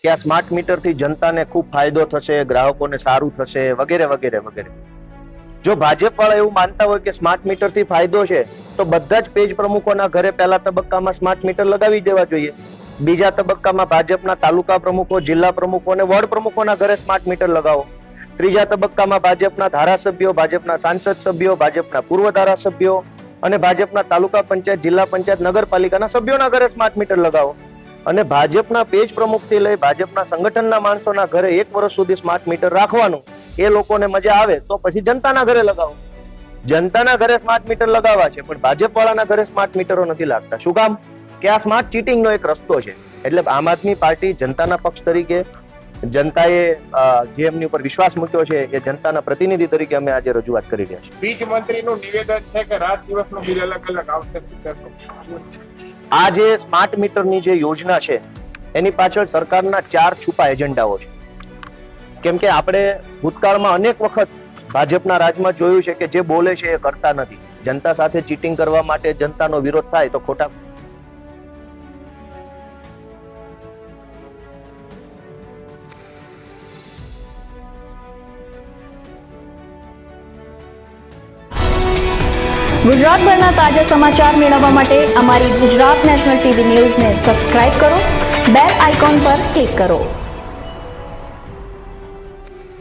કે આ સ્માર્ટ મીટરથી જનતાને ખૂબ ફાયદો થશે, ગ્રાહકોને સારું થશે વગેરે વગેરે વગેરે. જો ભાજપવાળા એવું માનતા હોય કે સ્માર્ટ મીટરથી ફાયદો છે તો બધા જ પેજ પ્રમુખોના ઘરે પહેલા તબક્કામાં સ્માર્ટ મીટર લગાવી દેવા જોઈએ. બીજા તબક્કામાં ભાજપના તાલુકા પ્રમુખો, જિલ્લા પ્રમુખો અને વોર્ડ પ્રમુખોના ઘરે સ્માર્ટ મીટર લગાવો. ત્રીજા તબક્કામાં ભાજપના ધારાસભ્યો, ભાજપના સાંસદ સભ્યો, ભાજપના પૂર્વ ધારાસભ્યો અને ભાજપના તાલુકા પંચાયત, જિલ્લા પંચાયત, નગરપાલિકાના સભ્યોના ઘરે સ્માર્ટ મીટર લગાવો. અને ભાજપના પેજ પ્રમુખથી લઈ ભાજપના સંગઠનના માણસોના ઘરે 1 વર્ષ સુધી સ્માર્ટ મીટર રાખવાનું. એ લોકોને મજા આવે તો પછી જનતાના ઘરે લગાવો. જનતાના ઘરે સ્માર્ટ મીટર લગાવવા છે પણ ભાજપ વાળાના ઘરે સ્માર્ટ મીટરો નથી લાગતા. શું કામ? કે આ સ્માર્ટ ચીટિંગનો એક રસ્તો છે. એટલે આમ આદમી પાર્ટી જનતાના પક્ષ તરીકે, જનતાએ જે એમની ઉપર વિશ્વાસ મૂક્યો છે એ જનતાના પ્રતિનિધિ તરીકે અમે આજે રજૂઆત કરી રહ્યા છીએ. વીજ મંત્રીનું નિવેદન છે કે રાત દિવસનું બિલ અલગ અલગ આવશે. આ જે સ્માર્ટ મીટરની જે યોજના છે એની પાછળ સરકારના 4 છુપા એજન્ડાઓ છે. કેમ કે આપણે ભૂતકાળમાં અનેક વખત ભાજપના રાજમાં જોયું છે કે જે બોલે છે એ કરતા નથી. જનતા સાથે ચીટિંગ કરવા માટે જનતાનો વિરોધ થાય તો ખોટા. ગુજરાતભરના તાજા સમાચાર મેળવવા માટે અમારી ગુજરાત નેશનલ ટીવી ન્યૂઝને સબસ્ક્રાઇબ કરો, બેલ આઇકોન પર ક્લિક કરો.